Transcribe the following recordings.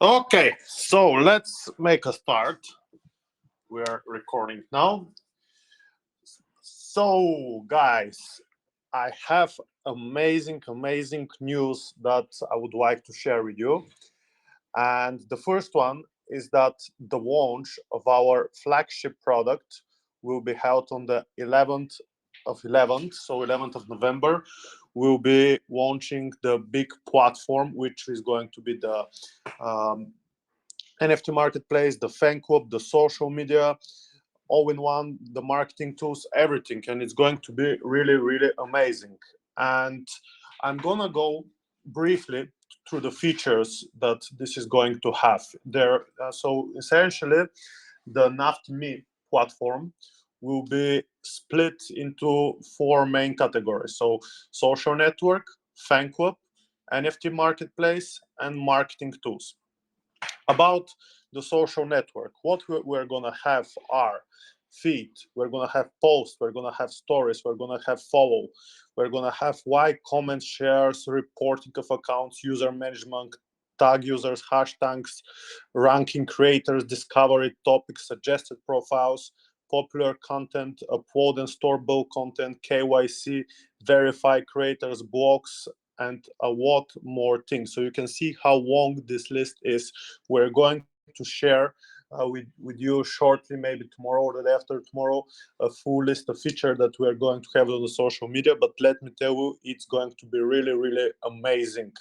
Okay, so let's make a start. We are recording now. So, guys, I have amazing news that I would like to share with you. And the first one is that the launch of our flagship product will be held on the 11th, so 11th of November. We'll be launching the big platform, which is going to be the um, NFT marketplace, the fan club, the social media, all in one, the marketing tools, everything. And it's going to be really amazing. And I'm going to go briefly through the features that this is going to have. So essentially, the Nafty platform will be split into four main categories. So social network, fan club, NFT marketplace, and marketing tools. About the social network, what we're going to have are feed, we're going to have posts, we're going to have stories, we're going to have follow, we're going to have like, comments, shares, reporting of accounts, user management, tag users, hashtags, ranking creators, discovery topics, suggested profiles, popular content, upload and store bulk content, KYC, verify creators, blogs, and a lot more things. So you can see how long this list is. We're going to share with you shortly, maybe tomorrow or the day after tomorrow, a full list of features that we are going to have on the social media. But let me tell you, it's going to be really amazing.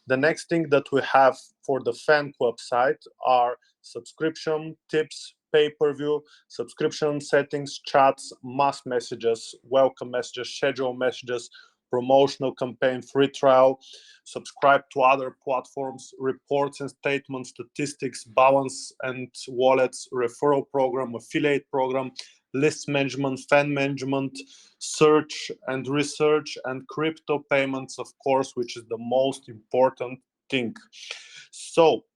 The next thing that we have for the fan club site are subscription tips, pay-per-view, subscription settings, chats, mass messages, welcome messages, schedule messages, promotional campaign, free trial, subscribe to other platforms, reports and statements, statistics, balance and wallets, referral program, affiliate program, list management, fan management, search and research, and crypto payments, of course, which is the most important thing. So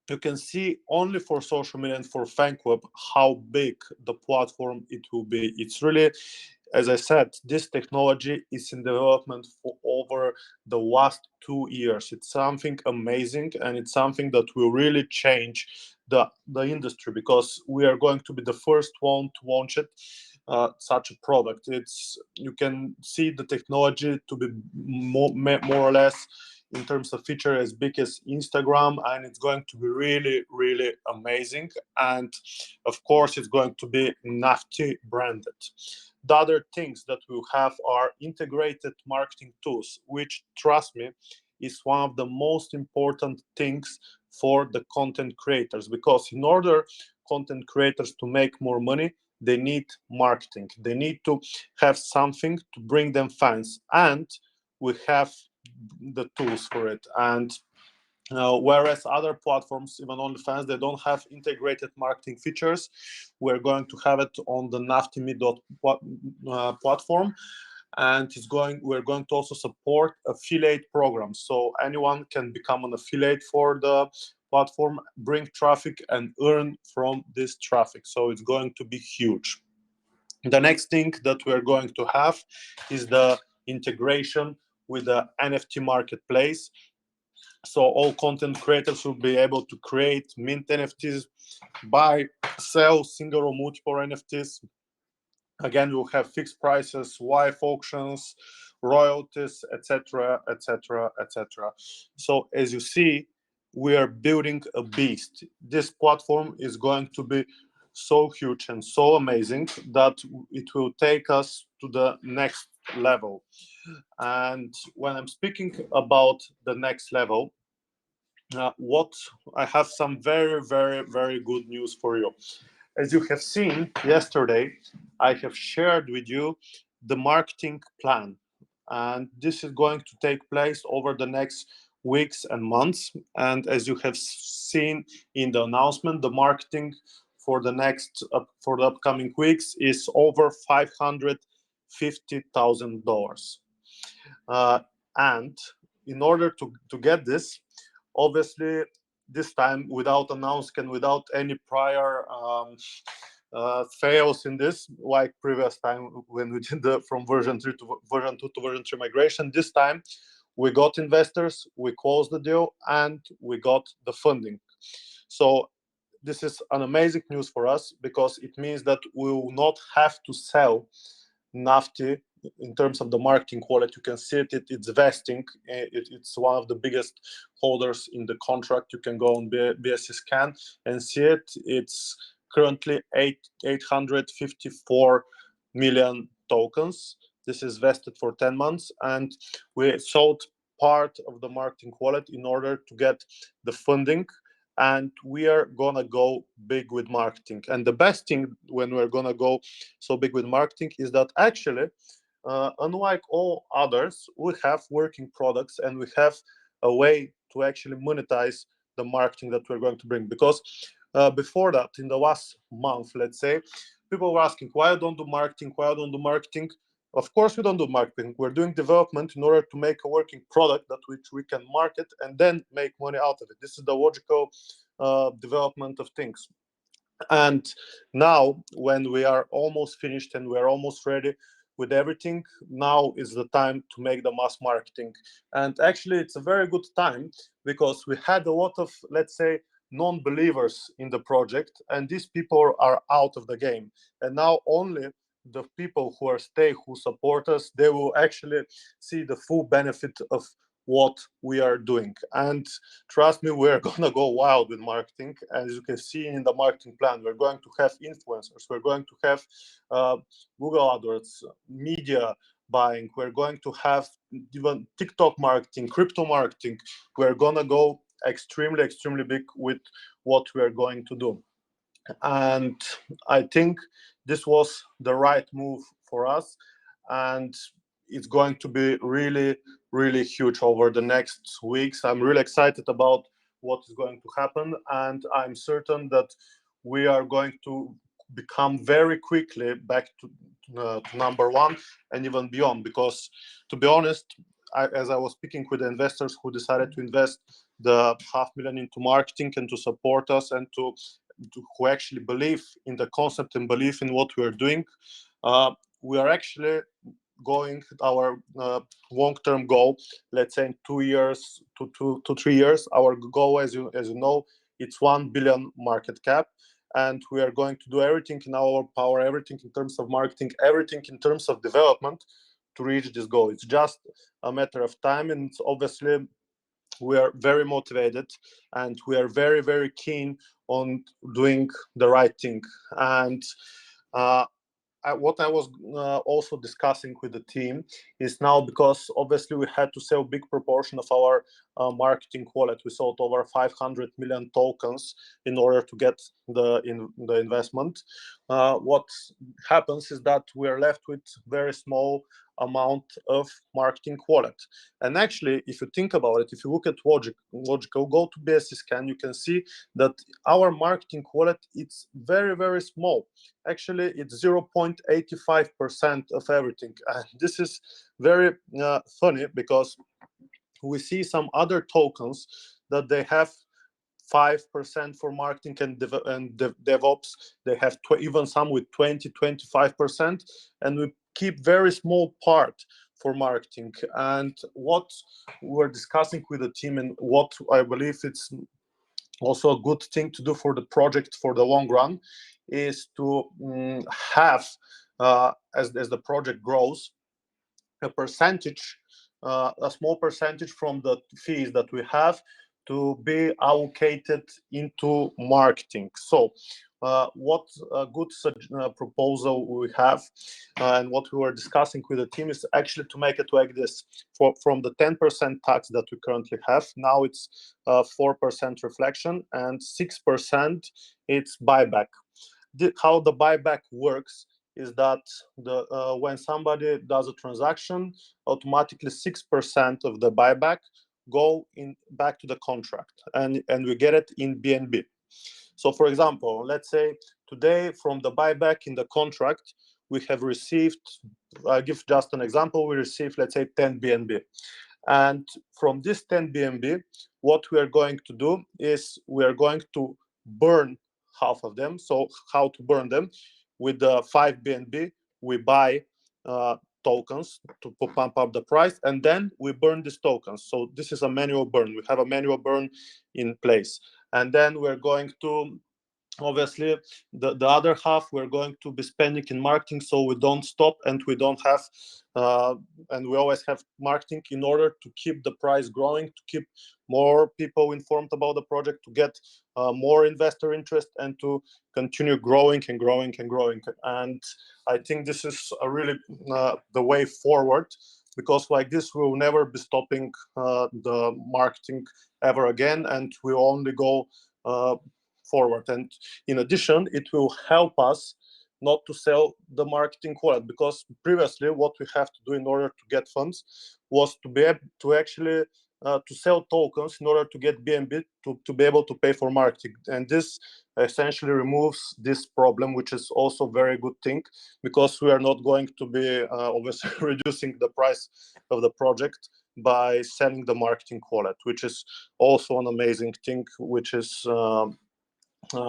you can see only for social media and for fan club how big the platform it will be. It's really, as I said, this technology is in development for over the last 2 years. It's something amazing, and it's something that will really change the industry, because we are going to be the first one to launch it. Such a product, it's, you can see the technology to be more or less in terms of feature as big as Instagram, and it's going to be really amazing. And of course, it's going to be Nafty branded. The other things that we'll have are integrated marketing tools, which, trust me, is one of the most important things for the content creators, because in order content creators to make more money, they need marketing. They need to have something to bring them fans, and we have the tools for it. And whereas other platforms, even OnlyFans, they don't have integrated marketing features, we're going to have it on the platform. And we're going to also support affiliate programs, so anyone can become an affiliate for the platform, bring traffic, and earn from this traffic. So it's going to be huge. The next thing that we're going to have is the integration with the NFT marketplace. So all content creators will be able to create, mint NFTs, buy, sell single or multiple NFTs. Again, we'll have fixed prices, live auctions, royalties, etc. So as you see, we are building a beast. This platform is going to be so huge and so amazing that it will take us to the next level. And when I'm speaking about the next level, what I have some very good news for you. As you have seen yesterday, I have shared with you the marketing plan, and this is going to take place over the next weeks and months. And as you have seen in the announcement, the marketing for the upcoming weeks is over $550,000. Uh, and in order to get this, obviously, this time without announcement, without any prior fails in this, like previous time when we did the from version 3 to version 2 to version 3 migration. This time we got investors, we closed the deal, and we got the funding. So this is an amazing news for us because it means that we will not have to sell Nafty in terms of the marketing quality. You can see it's vesting. It's one of the biggest holders in the contract. You can go on BSC scan and see it. It's currently 854 million tokens. This is vested for 10 months, and we sold part of the marketing wallet in order to get the funding, and we are gonna go big with marketing. And the best thing when we're gonna go so big with marketing is that actually, unlike all others, we have working products and we have a way to actually monetize the marketing that we're going to bring. Because before that, in the last month, let's say, people were asking, why I don't do marketing, why I don't do marketing. Of course we don't do marketing. We're doing development in order to make a working product that which we can market and then make money out of it. This is the logical development of things. And now, when we are almost finished and we are almost ready with everything, now is the time to make the mass marketing. And actually, it's a very good time because we had a lot of, let's say, non-believers in the project, and these people are out of the game. And now only the people who are stay, who support us, they will actually see the full benefit of what we are doing. And trust me, we're gonna go wild with marketing. As you can see in the marketing plan, we're going to have influencers, we're going to have Google AdWords, media buying, we're going to have even TikTok marketing, crypto marketing. We're gonna go extremely big with what we're going to do. And I think this was the right move for us, and it's going to be really huge over the next weeks. I'm really excited about what is going to happen, and I'm certain that we are going to become very quickly back to number one and even beyond. Because to be honest, as I was speaking with the investors who decided to invest the 500,000 into marketing and to support us and who actually believe in the concept and believe in what we are doing, we are actually going our long-term goal. Let's say in 2 years to 3 years, our goal, as you know, it's 1 billion market cap, and we are going to do everything in our power, everything in terms of marketing, everything in terms of development to reach this goal. It's just a matter of time, and obviously we are very motivated and we are very keen on doing the right thing. And uh, what I was also discussing with the team is now, because obviously we had to sell a big proportion of our marketing wallet. We sold over 500 million tokens in order to get the investment. What happens is that we are left with very small amount of marketing wallet. And actually, if you think about it, if you look at logical, go to BSC scan, you can see that our marketing wallet, it's very small. Actually, it's 0.85% of everything. And this is very funny, because we see some other tokens that they have 5% for marketing and DevOps. They have even some with 20-25%, and we keep very small part for marketing. And what we're discussing with the team, and what I believe it's also a good thing to do for the project for the long run, is to have, as the project grows, a percentage, a small percentage from the fees that we have to be allocated into marketing. So what a good proposal we have, and what we were discussing with the team, is actually to make it like this. From the 10% tax that we currently have, now it's 4% reflection and 6% it's buyback. How the buyback works is that when somebody does a transaction, automatically 6% of the buyback go back to the contract, and we get it in BNB. So, for example, let's say today from the buyback in the contract, we have received, I'll give just an example, we received, let's say, 10 BNB. And from this 10 BNB, what we are going to do is we are going to burn half of them. So how to burn them? With the 5 BNB, we buy tokens to pump up the price, and then we burn these tokens. So this is a manual burn. We have a manual burn in place, and then we're going to, obviously, the other half we're going to be spending in marketing, so we don't stop, and we don't have and we always have marketing in order to keep the price growing, to keep more people informed about the project, to get more investor interest, and to continue growing and growing and growing. And I think this is a really the way forward, because like this we'll never be stopping the marketing ever again, and we'll only go forward. And in addition, it will help us not to sell the marketing wallet, because previously what we have to do in order to get funds was to be able to actually to sell tokens in order to get BNB to be able to pay for marketing. And this essentially removes this problem, which is also a very good thing, because we are not going to be obviously reducing the price of the project by selling the marketing wallet, which is also an amazing thing, which is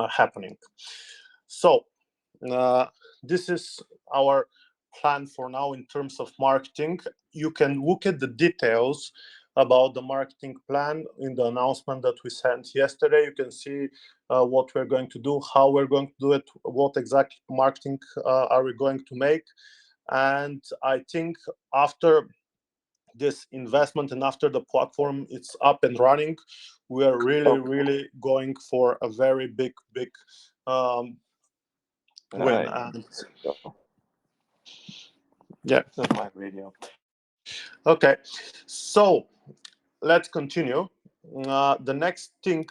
happening. So this is our plan for now in terms of marketing. You can look at the details about the marketing plan in the announcement that we sent yesterday. You can see what we're going to do, how we're going to do it, what exact marketing are we going to make. And I think after this investment and after the platform it's up and running, we are really going for a very big win. And yeah, that's my video. okay, so let's continue. The next thing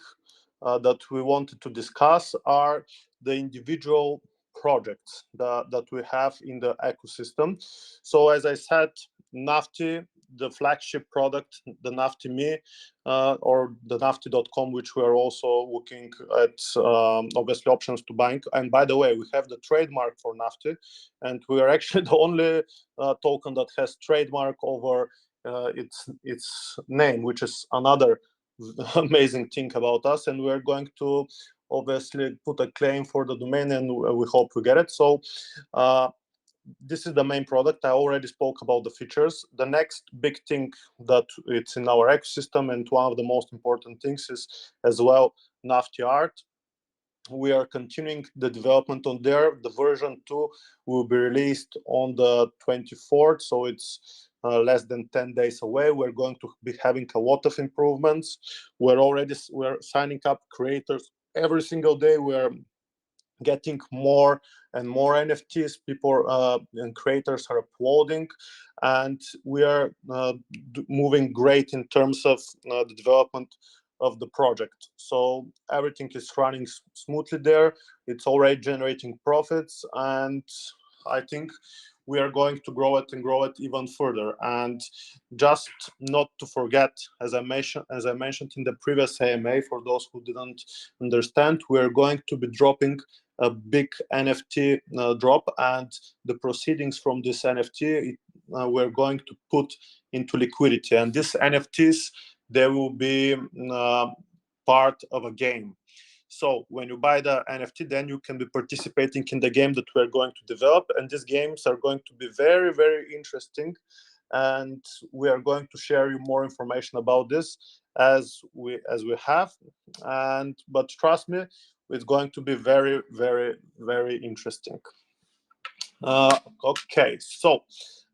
that we wanted to discuss are the individual projects that we have in the ecosystem. So as I said, Nafty, the flagship product, the Nafty Me, or the Nafty.com, which we are also looking at, obviously, options to buy. And by the way, we have the trademark for Nafty, and we are actually the only token that has trademark over its name, which is another amazing thing about us. And we're going to obviously put a claim for the domain, and we hope we get it. So this is the main product. I already spoke about the features. The next big thing that it's in our ecosystem, and one of the most important things, is as well Nafty Art. We are continuing the development on there. The version 2 will be released on the 24th, so it's less than 10 days away. We're going to be having a lot of improvements. We're signing up creators every single day. We're getting more and more NFTs. People and creators are uploading, and we are moving great in terms of the development of the project. So everything is running smoothly there. It's already generating profits, and I think we are going to grow it and grow it even further. And just not to forget, as I mentioned in the previous AMA, for those who didn't understand, we are going to be dropping a big NFT drop, and the proceedings from this NFT we're going to put into liquidity. And these NFTs, they will be part of a game. So when you buy the NFT, then you can be participating in the game that we're going to develop, and these games are going to be very, very interesting. And we are going to share you more information about this as we have. But trust me, it's going to be very, very, very interesting. Okay, so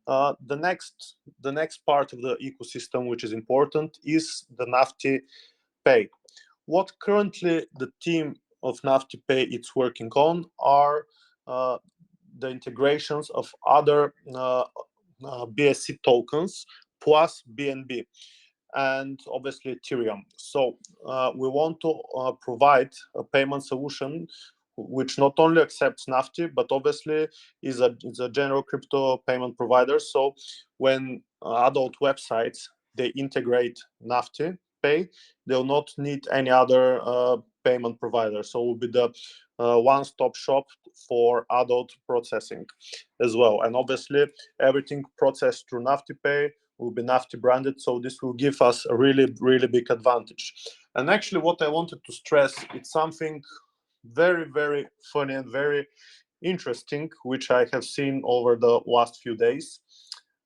the next part of the ecosystem, which is important, is the Nafty Pay. What currently the team of Nafty Pay is working on are the integrations of other BSC tokens plus BNB, and obviously Ethereum. So we want to provide a payment solution which not only accepts Nafty, but obviously is a general crypto payment provider. So when adult websites, they integrate Nafty Pay, they'll not need any other payment provider. So it will be the one-stop shop for adult processing as well. And obviously everything processed through Nafty Pay will be Nafty branded, so this will give us a really, really big advantage. And actually what I wanted to stress, it's something very, very funny and very interesting, which I have seen over the last few days.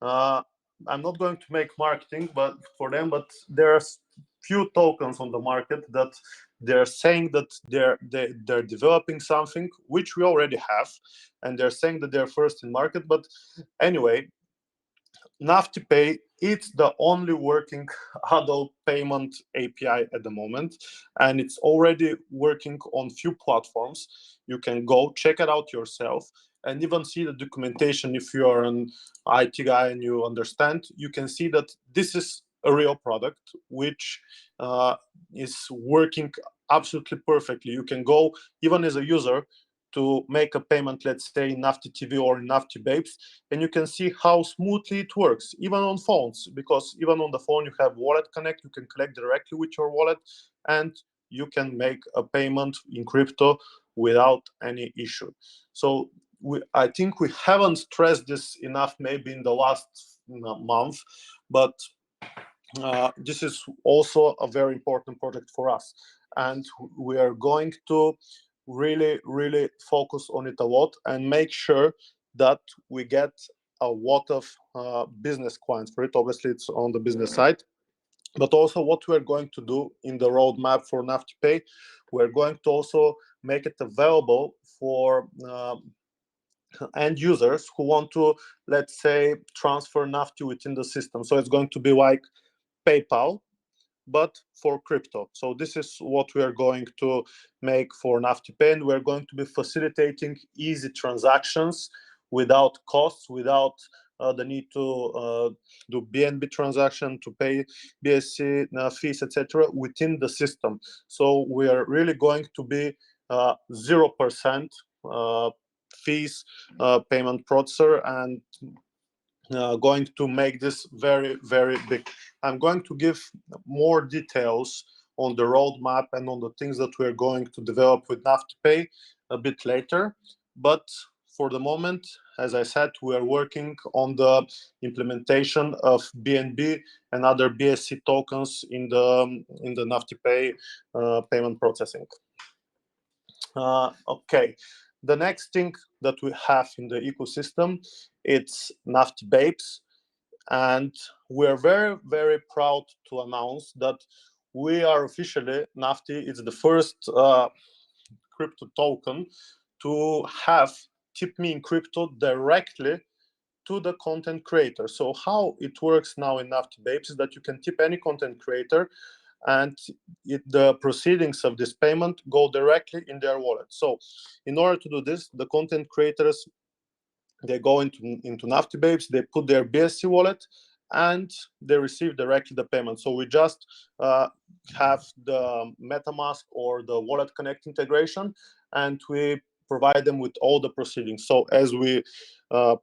Uh, I'm not going to make marketing, but for them, but there's few tokens on the market that they're saying that they're developing something which we already have, and they're saying that they're first in market. But anyway, Nafty Pay, it's the only working adult payment API at the moment, and it's already working on few platforms. You can go check it out yourself and even see the documentation. If you are an IT guy and you understand, you can see that this is a real product which uh, is working absolutely perfectly. You can go even as a user to make a payment, let's say in Nafty TV or in Nafty Babes, and you can see how smoothly it works, even on phones, because even on the phone you have Wallet Connect, you can connect directly with your wallet, and you can make a payment in crypto without any issue. So I think we haven't stressed this enough maybe in the last month, but this is also a very important project for us, and we are going to really focus on it a lot and make sure that we get a lot of business clients for it. Obviously it's on the business side, but also what we're going to do in the roadmap for Nafty Pay, we're going to also make it available for end users who want to, let's say, transfer Nafty within the system. So it's going to be like PayPal, but for crypto. So this is what we are going to make for Nafty Pay, and we're going to be facilitating easy transactions without costs, without the need to do BNB transaction, to pay BSC fees, etc., within the system. So we are really going to be 0% fees payment processor, and going to make this very big. I'm going to give more details on the roadmap and on the things that we're going to develop with NaftyPay a bit later. But for the moment, as I said, we are working on the implementation of BNB and other BSC tokens in the NaftyPay payment processing. Okay, the next thing that we have in the ecosystem, it's Nafty Babes, and we're very proud to announce that we are officially, Nafty is the first crypto token to have tip me in crypto directly to the content creator. So how it works now in Nafty Babes is that you can tip any content creator, and the proceedings of this payment go directly in their wallet. So in order to do this, the content creators, they go into Nafty Babes, they put their BSC wallet, and they receive directly the payment. So we just have the MetaMask or the Wallet Connect integration, and we provide them with all the proceedings. So as we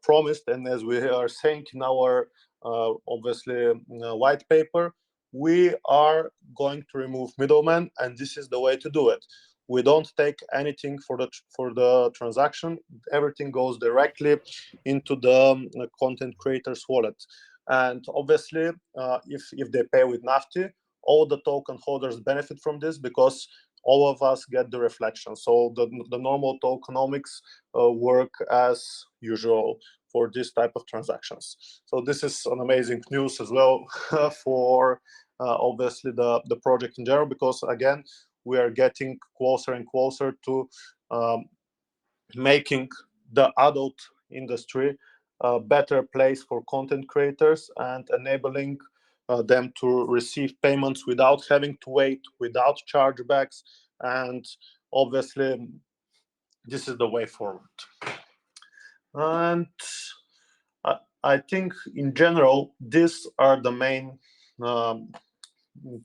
promised, and as we are saying in our obviously white paper, we are going to remove middlemen, and this is the way to do it. We don't take anything for the transaction. Everything goes directly into the content creator's wallet. And obviously, if they pay with Nafty, all the token holders benefit from this, because all of us get the reflection. So the normal tokenomics work as usual for this type of transactions. So this is an amazing news as well for obviously the project in general, because again, we are getting closer and closer to making the adult industry a better place for content creators, and enabling them to receive payments without having to wait, without chargebacks, and obviously this is the way forward. And I think in general these are the main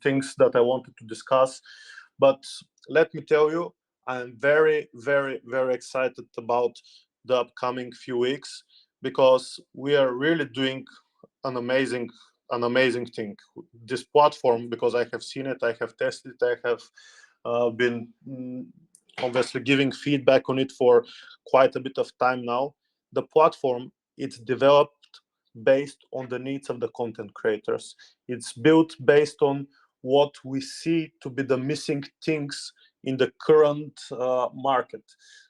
things that I wanted to discuss. But let me tell you, I'm very excited about the upcoming few weeks, because we are really doing an amazing thing. This platform, because I have seen it, I have tested it, I have been obviously giving feedback on it for quite a bit of time now. The platform, it's developed based on the needs of the content creators. It's built based on what we see to be the missing things in the current market.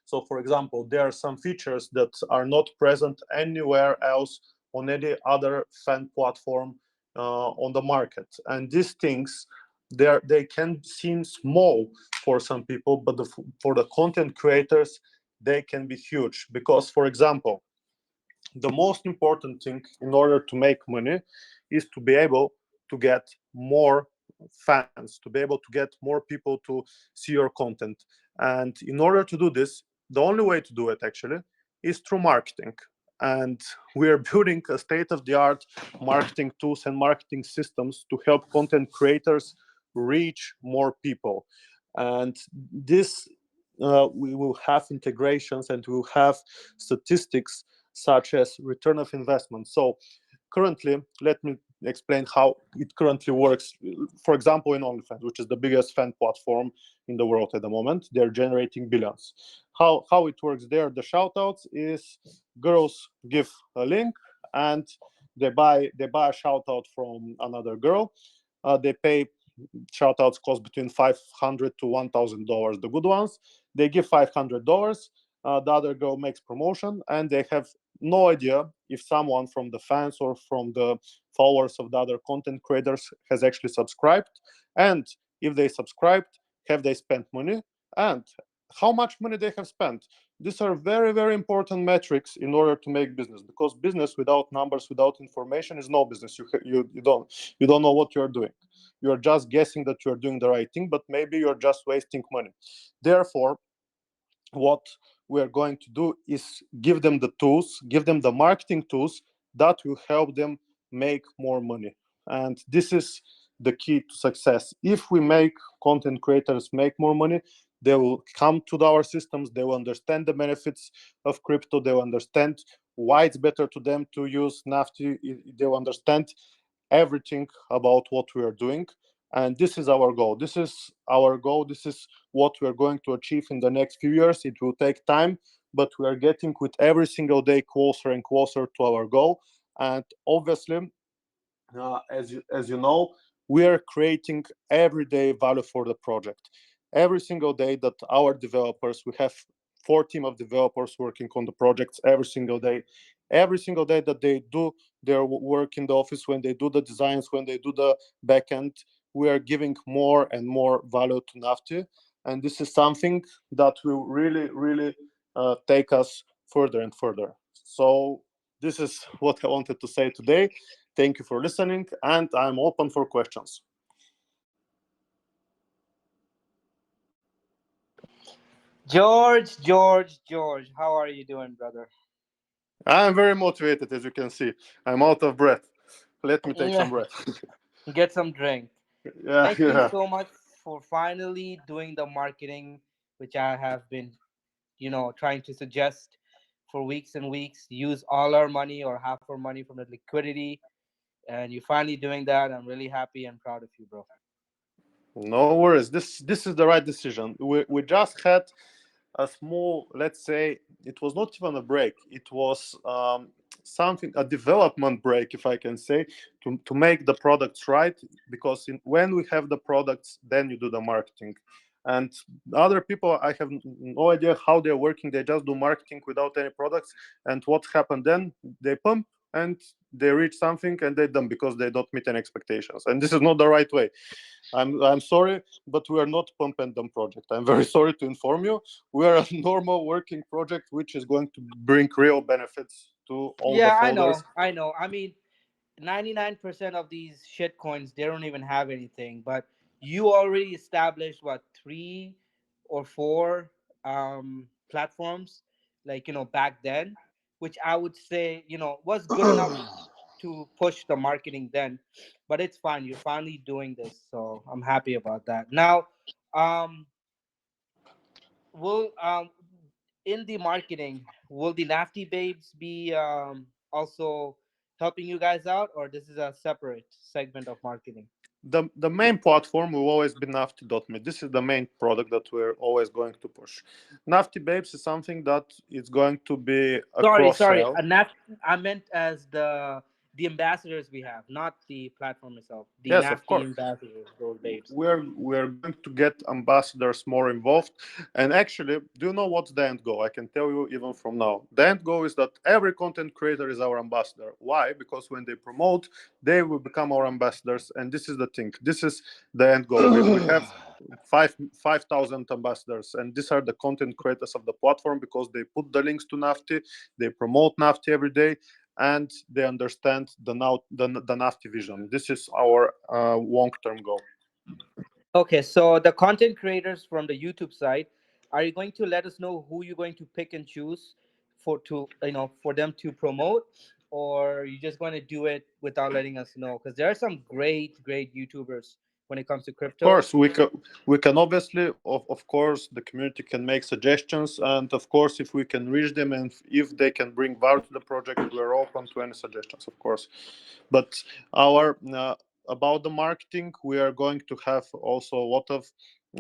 So, for example, there are some features that are not present anywhere else on any other fan platform on the market. And these things, they can seem small for some people, but for the content creators, they can be huge. Because, for example, the most important thing in order to make money is to be able to get more fans, to be able to get more people to see your content. And in order to do this, the only way to do it actually is through marketing. And we are building a state of the art marketing tools and marketing systems to help content creators reach more people. And this, we will have integrations and we will have statistics such as return of investment. So currently, let me explain how it currently works. For example, in OnlyFans, which is the biggest fan platform in the world at the moment, they're generating billions. How it works there, the shoutouts is girls give a link and they buy a shoutout from another girl. They pay, shoutouts cost between $500 to $1,000. The good ones, they give $500. The other girl makes promotion, and they have no idea if someone from the fans or from the followers of the other content creators has actually subscribed. And if they subscribed, have they spent money, and how much money they have spent. These are very, very important metrics in order to make business, because business without numbers, without information, is no business. You don't know what you're doing. You're just guessing that you're doing the right thing, but maybe you're just wasting money. Therefore, what we are going to do is give them the tools, give them the marketing tools that will help them make more money. And this is the key to success. If we make content creators make more money, they will come to our systems, they will understand the benefits of crypto, they will understand why it's better to them to use Nafty, they will understand everything about what we are doing. And this is our goal. This is our goal. This is what we are going to achieve in the next few years. It will take time, but we are getting with every single day closer and closer to our goal. And obviously, as you know, we are creating everyday value for the project. Every single day that our developers, we have 4 team of developers working on the projects every single day that they do their work in the office, when they do the designs, when they do the backend, we are giving more and more value to Nafty. And this is something that will really, really take us further and further. So this is what I wanted to say today. Thank you for listening, and I'm open for questions. George, how are you doing, brother? I'm very motivated, as you can see. I'm out of breath. Let me take some Yeah, breath. get some drink. Yeah, Thank you yeah. so much for finally doing the marketing, which I have been, trying to suggest for weeks and weeks. Use all our money or half our money from the liquidity, and you're finally doing that. I'm really happy and proud of you, bro. No worries. This is the right decision. We just had a small, let's say, it was not even a break. It was something, a development break, if I can say, to make the products right. Because when we have the products, then you do the marketing. And other people, I have no idea how they're working. They just do marketing without any products. And what happened then? They pump and they reach something and they done because they don't meet any expectations. And this is not the right way. I'm sorry, but we are not pump and dump project. I'm very sorry to inform you. We are a normal working project which is going to bring real benefits to all the Yeah, I folders. know, I know. I mean, 99% of these shit coins, they don't even have anything, but you already established what, three or four platforms, like, back then, which I would say, was good enough to push the marketing then. But it's fine, you're finally doing this, so I'm happy about that. Now, um will in the marketing, will the Nafty Babes be also helping you guys out, or this is a separate segment of marketing? The main platform will always be Nafty.me. This is the main product that we're always going to push. Nafty Babes is something that is going to be a Sorry, cross sorry. sell. I meant as the ambassadors we have, not the platform itself. The Yes, of Nafty course. ambassadors, those babes. We're going to get ambassadors more involved. And actually, do you know what's the end goal? I can tell you even from now. The end goal is that every content creator is our ambassador. Why? Because when they promote, they will become our ambassadors. And this is the thing. This is the end goal. We have 5,000 ambassadors, and these are the content creators of the platform because they put the links to Nafty, they promote Nafty every day, and they understand the Nafty vision. This is our long-term goal. Okay, so the content creators from the YouTube side, are you going to let us know who you're going to pick and choose for them to promote, or are you just going to do it without letting us know? Because there are some great YouTubers when it comes to Of crypto. course, we can obviously, of course, the community can make suggestions, and of course, if we can reach them and if they can bring value to the project, we're open to any suggestions, of course. But our about the marketing, we are going to have also a lot of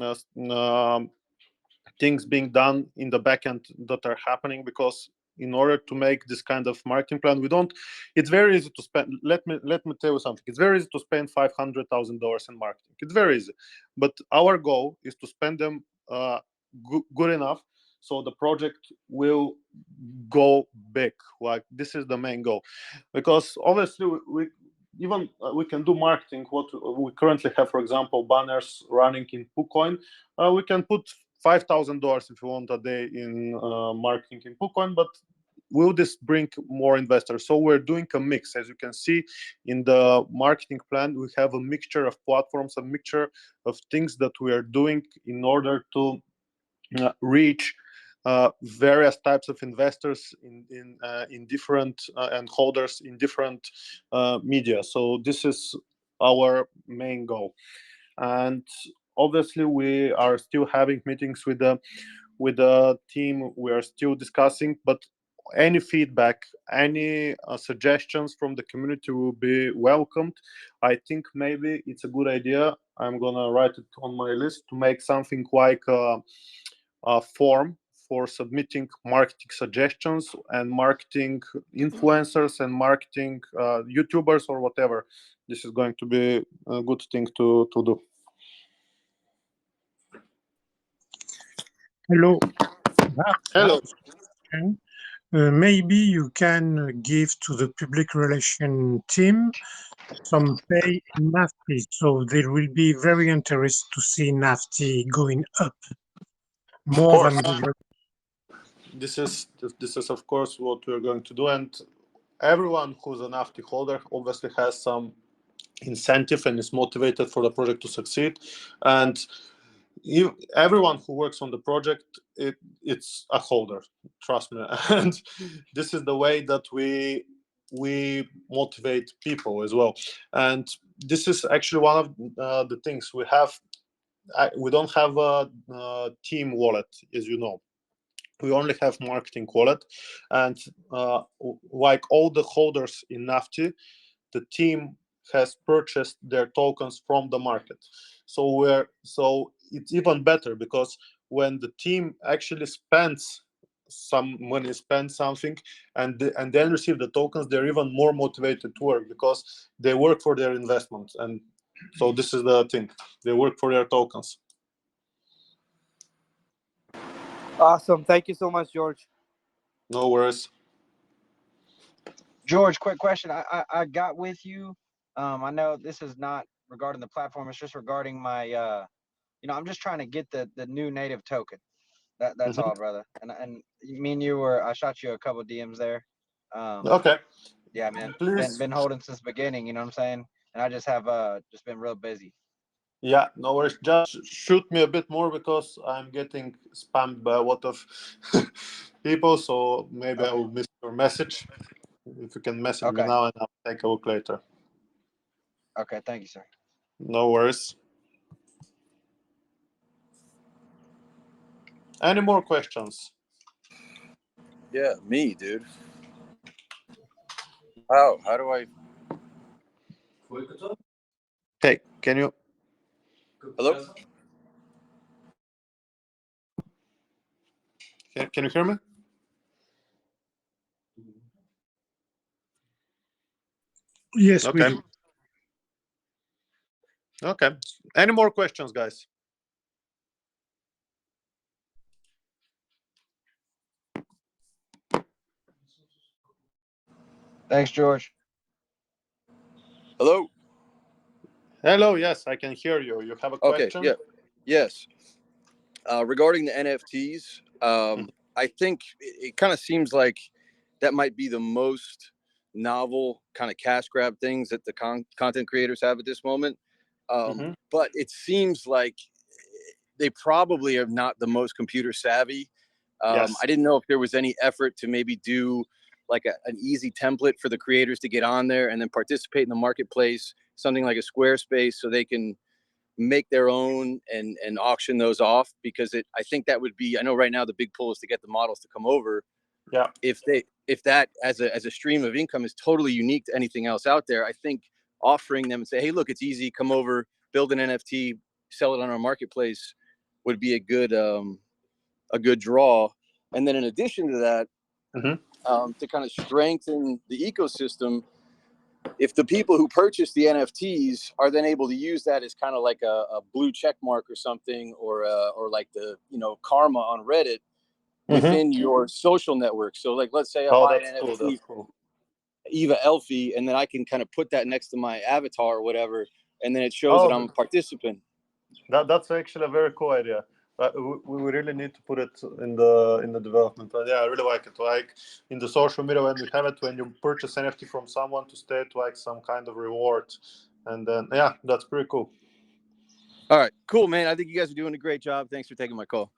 uh, um, things being done in the backend that are happening, because in order to make this kind of marketing plan, we don't it's very easy to spend. Let me tell you something. It's very easy to spend $500,000 in marketing. It's very easy, but our goal is to spend them good enough so the project will go big. Like, this is the main goal, because obviously we even we can do marketing. What we currently have, for example, banners running in PooCoin. We can put $5,000 if you want a day in marketing in PooCoin, but will this bring more investors? So we're doing a mix. As you can see in the marketing plan, we have a mixture of platforms, a mixture of things that we are doing in order to reach various types of investors in different and holders in different media. So this is our main goal. And obviously we are still having meetings with the team. We are still discussing, but any feedback, any suggestions from the community will be welcomed. I think maybe it's a good idea. I'm gonna write it on my list to make something like a form for submitting marketing suggestions and marketing influencers and marketing YouTubers or whatever. This is going to be a good thing to do. Hello. I have Hello. a question. Maybe you can give to the public relation team some pay in Nafty, so they will be very interested to see Nafty going up Of more than course, the. this is of course what we're going to do, and everyone who's an Nafty holder obviously has some incentive and is motivated for the project to succeed. And everyone who works on the project, it's a holder, trust me. And this is the way that we motivate people as well. And this is actually one of the things we have. We don't have a team wallet, as you know. We only have marketing wallet, and like all the holders in Nafty, the team has purchased their tokens from the market. So it's even better, because when the team actually spends some money, spends something, and then receive the tokens, they're even more motivated to work, because they work for their investment. And so this is the thing, they work for their tokens. Awesome. Thank you so much, George. No worries. George, quick question. I got with you. I know this is not regarding the platform. It's just regarding my. I'm just trying to get the new native token. That's Mhm. all, brother. And me and you were. I shot you a couple DMs there. Okay, Yeah, man. Been please. been holding since the beginning. You know what I'm saying? And I just have just been real busy. Yeah, no worries. Just shoot me a bit more, because I'm getting spammed by a lot of people. So maybe I Okay. will miss your message. If you can message me Okay. now, and I'll take a look later. Okay. Thank you, sir. No worries. Any more questions? Yeah, me, dude. How do I? Hey, can you Hello? can you hear me? Yes, we Okay. do. Okay. Any more questions, guys? Thanks, George. Hello. Hello. Yes, I can hear you. You have a Okay. question? Yeah. Yes. Regarding the NFTs, Mhm. I think it kind of seems like that might be the most novel kind of cash grab things that the content creators have at this moment. Mhm. But it seems like they probably are not the most computer savvy. Yes. I didn't know if there was any effort to maybe do like an easy template for the creators to get on there and then participate in the marketplace, something like a Squarespace, so they can make their own and auction those off. Because I think that would be, I know right now the big pull is to get the models to come over. Yeah. If that as a stream of income is totally unique to anything else out there, I think offering them and say, hey, look, it's easy, come over, build an NFT, sell it on our marketplace would be a good draw. And then in addition to that, Mhm. to kind of strengthen the ecosystem, if the people who purchase the NFTs are then able to use that as kind of like a blue check mark or something, or like the karma on Reddit Mhm. within your social network. So like, let's say I Oh, buy that's an cool. NFT That's cool. Eva Elfie, and then I can kind of put that next to my avatar or whatever, and then it shows that Oh, I'm a participant. that's actually a very cool idea. We really need to put it in the development. But yeah, I really like it. Like in the social media, when we have it, when you purchase NFT from someone to state like some kind of reward, and then yeah, that's pretty cool. All right, cool, man. I think you guys are doing a great job. Thanks for taking my call.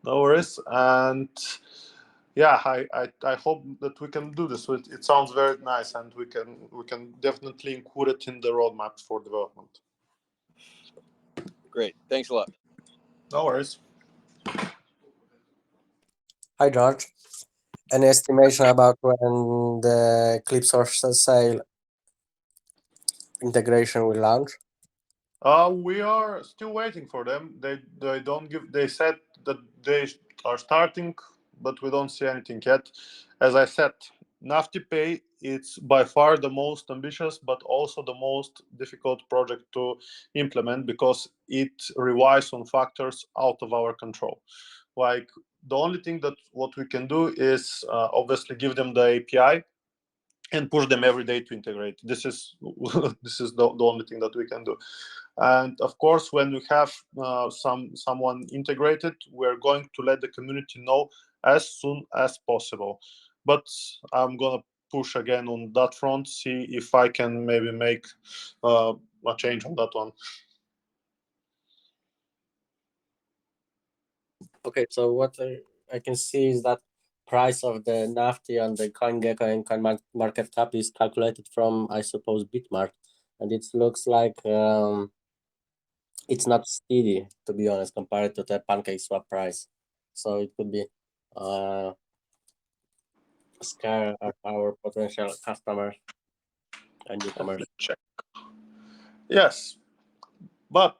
No worries. And yeah, I hope that we can do this. It sounds very nice, and we can definitely include it in the roadmap for development. Great. Thanks a lot. No worries. Hi, George. Any estimation about when the clip source sale integration will launch? We are still waiting for them. They don't give. They said that they are starting, but we don't see anything yet. As I said, Nafty Pay it's by far the most ambitious, but also the most difficult project to implement because it relies on factors out of our control. Like the only thing that what we can do is obviously give them the API and push them every day to integrate. This is this is the only thing that we can do. And of course, when we have someone integrated, we're going to let the community know as soon as possible. But I'm gonna push again on that front, see if I can maybe make a change on that one. Okay, so what I can see is that price of the Nafty on the CoinGecko and CoinMarketCap is calculated from, I suppose, Bitmart, and it looks like it's not steady, to be honest, compared to the Pancake Swap price. So it could be a scare of our potential customers and Let newcomers. me check. Yes, but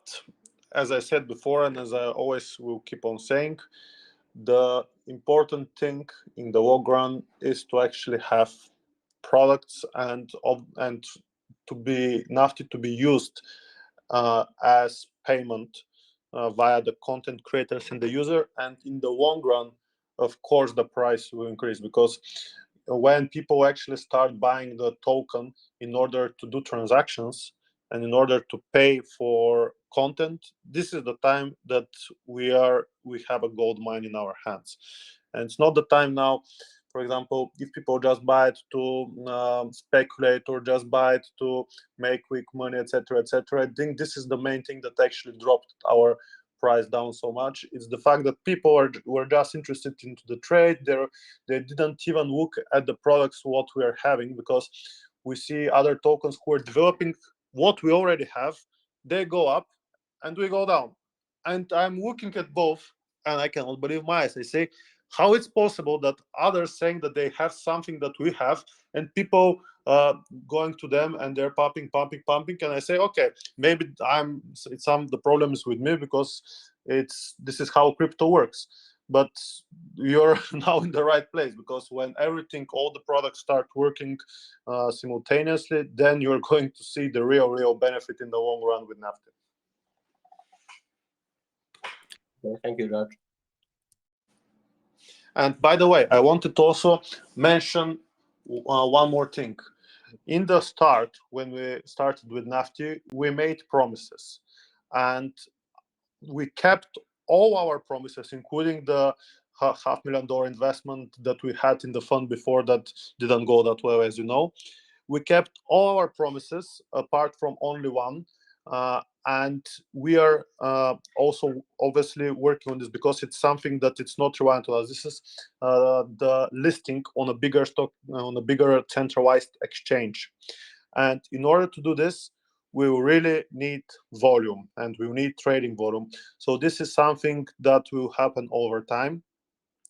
as I said before, and as I always will keep on saying, the important thing in the long run is to actually have products and to be Nafty to be used as payment via the content creators and the user. And in the long run, of course, the price will increase because when people actually start buying the token in order to do transactions and in order to pay for content, this is the time that we have a gold mine in our hands. And it's not the time now, for example, if people just buy it to speculate or just buy it to make quick money, etc., etc. I think this is the main thing that actually dropped our price down so much. It's the fact that people were just interested into the trade. They didn't even look at the products what we are having, because we see other tokens who are developing what we already have. They go up and we go down, and I'm looking at both and I cannot believe my eyes. I say, how it's possible that others saying that they have something that we have, and people going to them and they're pumping, and I say, okay, maybe the problem is with me, because this is how crypto works. but you're now in the right place, because when everything, all the products start working simultaneously, then you're going to see the real benefit in the long run with Nafty. Thank you, George. And by the way, I wanted to also mention one more thing. In the start, when we started with Nafty, we made promises, and we kept all our promises, including the $500,000 investment that we had in the fund before that didn't go that well, as you know. We kept all our promises apart from only one. And we are also obviously working on this, because it's something that it's not reliant on us. This is the listing on a bigger stock, on a bigger centralized exchange. And in order to do this, we will really need volume, and we will need trading volume. So this is something that will happen over time.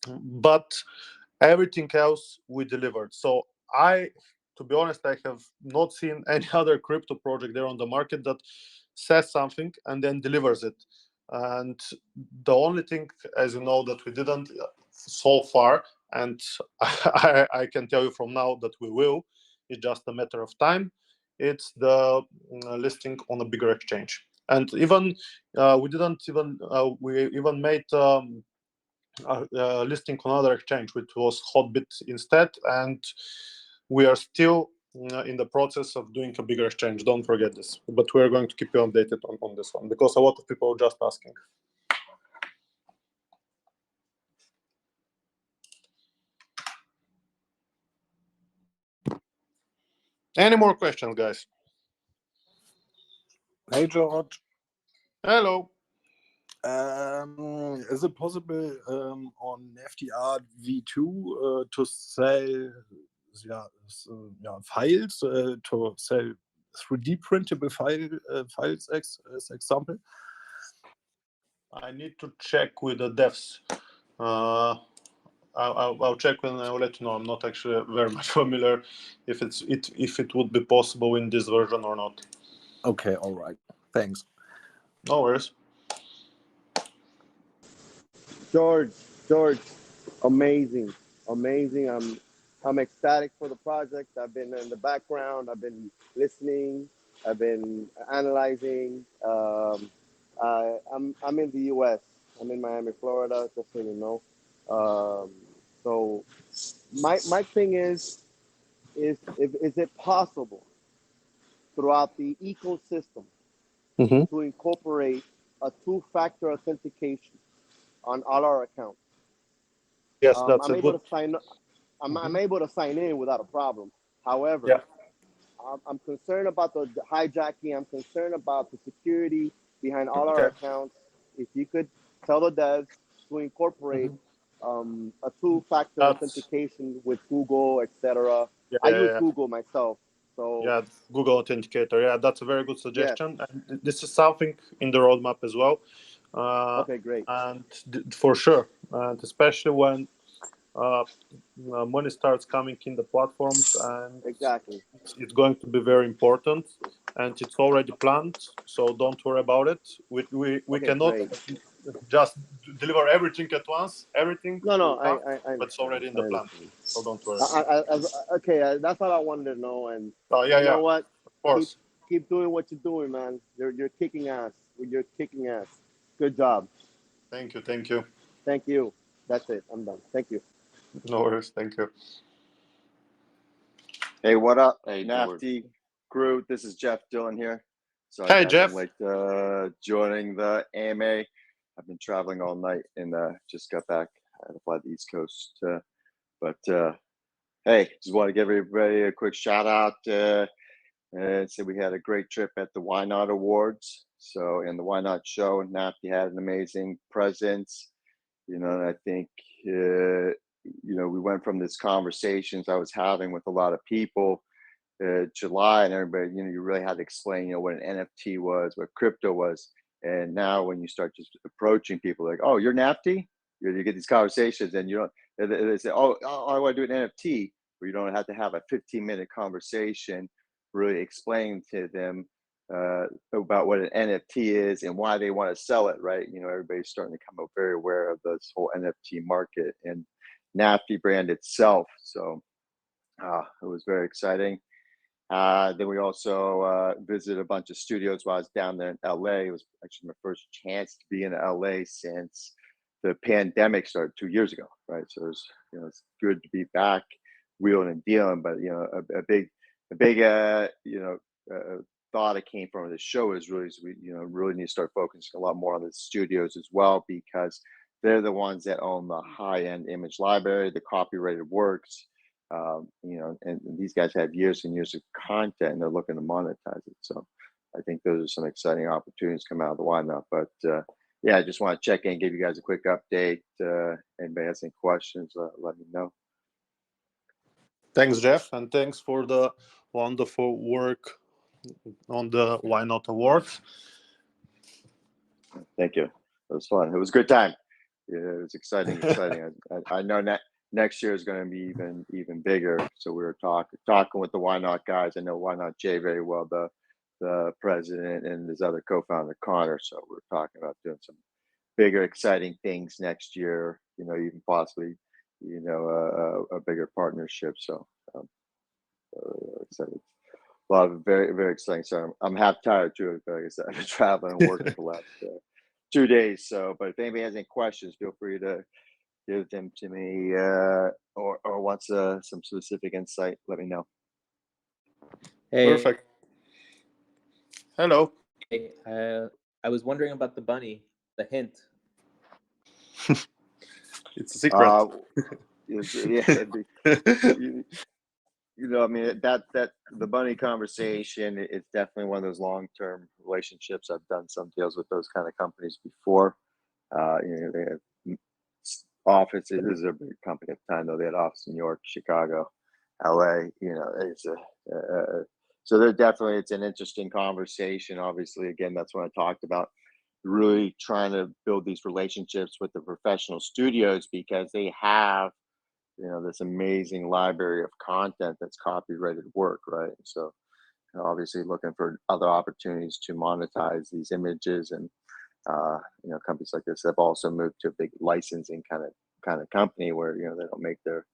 But everything else we delivered. So to be honest, I have not seen any other crypto project there on the market that says something and then delivers it. And the only thing, as you know, that we didn't so far, and I can tell you from now that we will, it's just a matter of time. It's the listing on a bigger exchange. And even we even made listing on another exchange, which was Hotbit instead, and we are still in the process of doing a bigger exchange. Don't forget this, but we are going to keep you updated on this one, because a lot of people are just asking. Any more questions, guys? Hey, George. Hello. Is it possible on FTR V2 to sell files, to sell 3D printable files, as example? I need to check with the devs. I'll check and I'll let you know. I'm not actually very much familiar if it would be possible in this version or not. Okay, all right. Thanks. No worries. George, amazing. I'm ecstatic for the project. I've been in the background. I've been listening. I've been analyzing. I'm in the U.S. I'm in Miami, Florida. Just so you know. So my thing is it possible throughout the ecosystem to incorporate a two-factor authentication on all our accounts? Yes, that's I'm a able good. to sign. I'm able to sign in without a problem. However, Yeah. I'm concerned about the hijacking. I'm concerned about the security behind all our Okay. accounts. If you could tell the devs to incorporate a two-factor That's authentication with Google, etc. yeah, I yeah, use yeah. Google myself, so Yeah, Google Authenticator. Yeah, that's a very good yes. suggestion, and this is something in the roadmap as well. Uh, Okay, great. and for sure, and especially when money starts coming in the platforms, and Exactly. it's going to be very important, and it's already planned. So don't worry about it. We Okay, cannot great. just deliver everything at once. Everything No, will come, I but it's understand. already in I the plan. understand. So don't worry. Okay, that's all I wanted to know. And Oh yeah, you yeah, know what? of Keep course. keep doing what you're doing, man. You're kicking ass. You're kicking ass. Good job. Thank you, thank you. Thank you. That's it. I'm done. Thank you. No worries, thank you. Hey, what up, Hey, George. Nafty crew? This is Jeff Dillon here. Sorry, Hey, guys, Jeff. I'm late joining the AMA. I've been traveling all night and just got back. I had to fly to the East Coast, but hey, just want to give everybody a quick shout out. And say we had a great trip at the Why Not Awards. So in the Why Not show, Nafty had an amazing presence. You know, and I think we went from this conversations I was having with a lot of people July, and everybody, you really had to explain, what an NFT was, what crypto was. And now when you start just approaching people like, oh, you're Nafty, you get these conversations, and you don't, they say, oh, I want to do an NFT, but you don't have to have a 15-minute conversation, really explain to them about what an NFT is and why they want to sell it, right? Everybody's starting to come up very aware of this whole NFT market and Nafty brand itself. So it was very exciting. Then we also visited a bunch of studios while I was down there in LA. It was actually my first chance to be in LA since the pandemic started 2 years ago, right? So it's good to be back, wheeling and dealing. But a big thought that came from the show is we really need to start focusing a lot more on the studios as well, because they're the ones that own the high-end image library, the copyrighted works. And these guys have years and years of content, and they're looking to monetize it. So I think those are some exciting opportunities coming out of the lineup. But I just want to check in, give you guys a quick update. Anybody has any questions, let me know. Thanks, Jeff, and thanks for the wonderful work on the Why Not Awards. Thank you. It was fun. It was a good time. Yeah, it was exciting. I know next year is going to be even bigger. So we were talking with the Why Not guys. I know Why Not Jay very well, the president, and his other co-founder Connor. So we're talking about doing some bigger, exciting things next year. Even possibly, a bigger partnership. So excited. A lot of very, very exciting. So I'm half tired too. Like I said, I've been traveling and working for the last 2 days. So, but if anybody has any questions, feel free to give them to me, or wants some specific insight, let me know. Hey, Perfect. Hello. hey, I was wondering about the bunny, the hint. It's a secret. I mean, that the bunny conversation, it's definitely one of those long-term relationships. I've done some deals with those kind of companies before. They have offices. This is a big company at the time, though. They had offices in New York, Chicago, LA. So they're definitely, it's an interesting conversation. Obviously, again, that's what I talked about. Really trying to build these relationships with the professional studios, because they have this amazing library of content that's copyrighted work, right? So obviously looking for other opportunities to monetize these images. And companies like this have also moved to a big licensing kind of company where they don't make their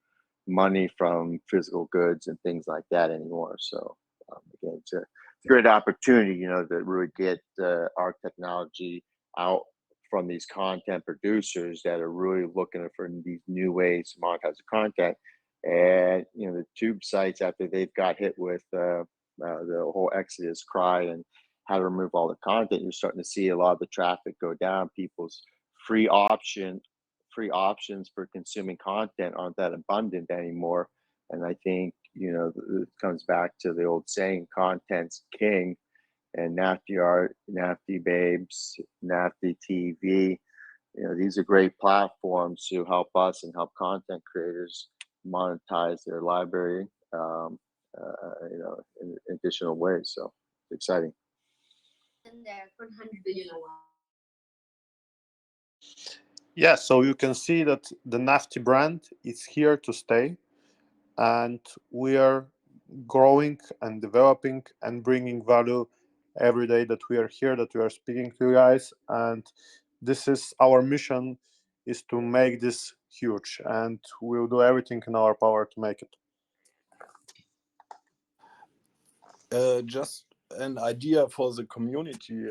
money from physical goods and things like that anymore. So again, it's a great opportunity to really get our technology out from these content producers that are really looking for these new ways to monetize the content. And the tube sites, after they've got hit with the whole Exodus cry and how to remove all the content, you're starting to see a lot of the traffic go down. People's free options for consuming content aren't that abundant anymore. And I think it comes back to the old saying, content's king. And Nafty Art, Nafty Babes, Nafty TV, these are great platforms to help us and help content creators monetize their library, in additional ways. So it's exciting. Yeah, so you can see that the Nafty brand is here to stay, and we are growing and developing and bringing value every day that we are here, that we are speaking to you guys. And this is our mission, is to make this huge, and we'll do everything in our power to make it. Just an idea for the community.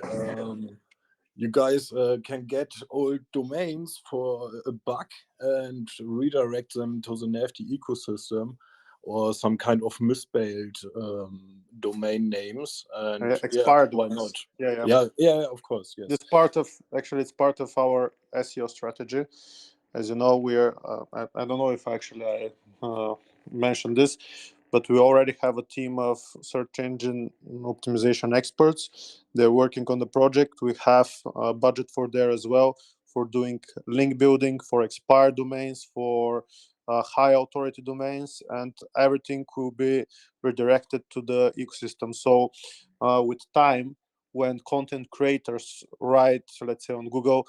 You guys can get old domains for a buck and redirect them to the Nafty ecosystem, or some kind of misspelled domain names. And Expired why ones. not? Yeah, of course, yes. It's part of our SEO strategy. As you know, we are. I don't know if actually I mentioned this, but we already have a team of search engine optimization experts. They're working on the project. We have a budget for there as well, for doing link building for expired domains, for high authority domains, and everything will be redirected to the ecosystem. So with time, when content creators write, let's say on Google,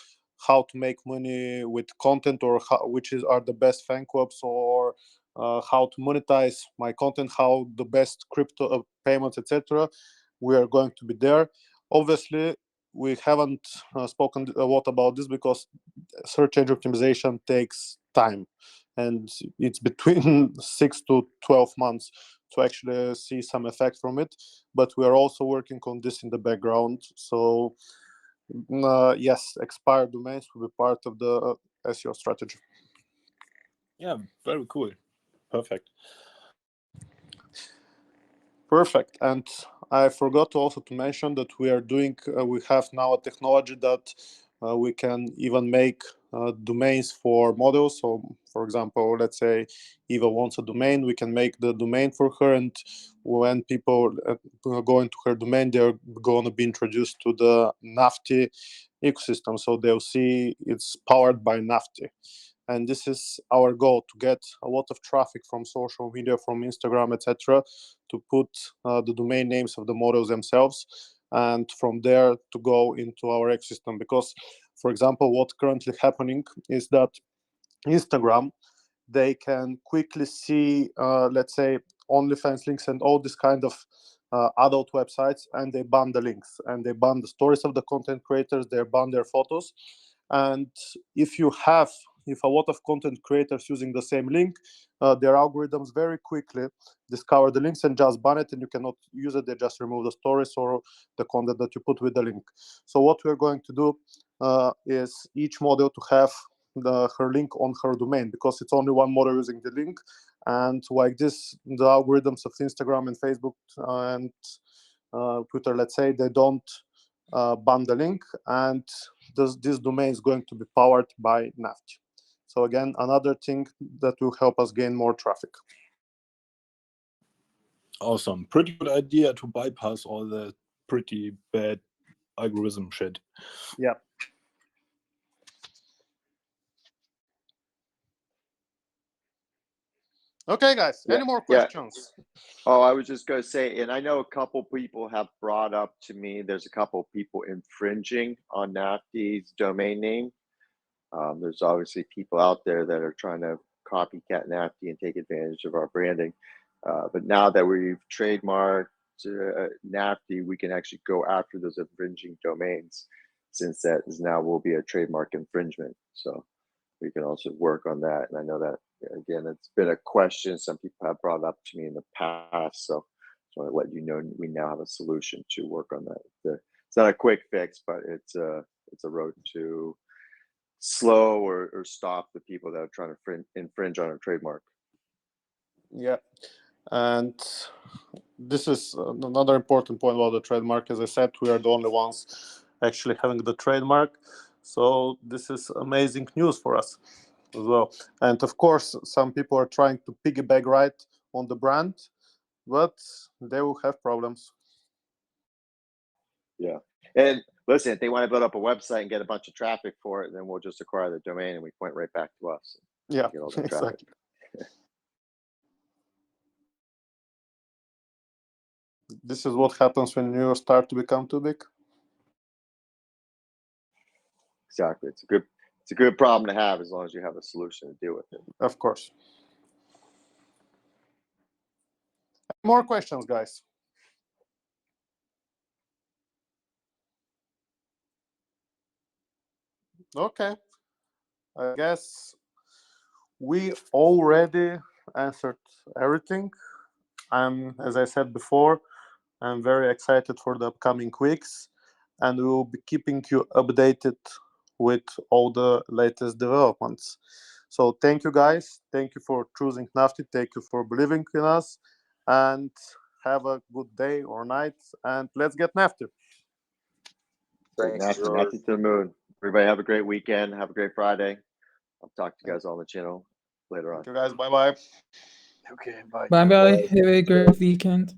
how to make money with content, or are the best fan clubs, or how to monetize my content, how the best crypto payments, etc., we are going to be there. Obviously, we haven't spoken a lot about this because search engine optimization takes time, and it's between 6 to 12 months to actually see some effect from it. But we are also working on this in the background. So yes, expired domains will be part of the SEO strategy. Yeah, very cool. Perfect. Perfect. And I forgot also to mention that we have now a technology that we can even make domains for models. So, for example, let's say Eva wants a domain, we can make the domain for her, and when people go into her domain, they're going to be introduced to the Nafty ecosystem. So they'll see it's powered by Nafty. And this is our goal, to get a lot of traffic from social media, from Instagram, etc., to put the domain names of the models themselves, and from there to go into our ecosystem. Because, for example, what's currently happening is that Instagram, they can quickly see, let's say, OnlyFans links and all this kind of adult websites, and they ban the links, and they ban the stories of the content creators, they ban their photos. And if a lot of content creators using the same link, their algorithms very quickly discover the links and just ban it, and you cannot use it. They just remove the stories or the content that you put with the link. So what we're going to do is each model to have her link on her domain, because it's only one model using the link. And like this, the algorithms of Instagram and Facebook and Twitter, let's say, they don't ban the link, and this domain is going to be powered by Nafty. So again, another thing that will help us gain more traffic. Awesome. Pretty good idea to bypass all the pretty bad algorithm shit. Yeah. Okay, guys. Yeah, Any more yeah. questions? Oh, I was just going to say, and I know a couple people have brought up to me, there's a couple people infringing on Nafty's domain name. There's obviously people out there that are trying to copycat Nafty and take advantage of our branding. But now that we've trademarked Nafty, we can actually go after those infringing domains, since that is now will be a trademark infringement. So we can also work on that. And I know that, again, it's been a question some people have brought up to me in the past. So I want to let you know we now have a solution to work on that. It's not a quick fix, but it's a road to slow or stop the people that are trying to infringe on our trademark. Yeah. And this is another important point about the trademark. As I said, we are the only ones actually having the trademark. So this is amazing news for us as well. And of course, some people are trying to piggyback right on the brand, but they will have problems. Yeah. And listen, if they want to build up a website and get a bunch of traffic for it, then we'll just acquire the domain and we point right back to us. Yeah, Get all that traffic. exactly. This is what happens when you start to become too big. Exactly. It's a good problem to have, as long as you have a solution to deal with it. Of course. More questions, guys? Okay. I guess we already answered everything. As I said before, I'm very excited for the upcoming weeks, and we will be keeping you updated with all the latest developments. So thank you, guys. Thank you for choosing Nafty. Thank you for believing in us, and have a good day or night, and let's get Nafty. Thanks, Nafty, George. Nafty to the moon. Everybody have a great weekend. Have a great Friday. I'll talk to you guys on the channel later on. Thank you, guys. Bye-bye. Okay, bye. Bye bye. Have a great weekend.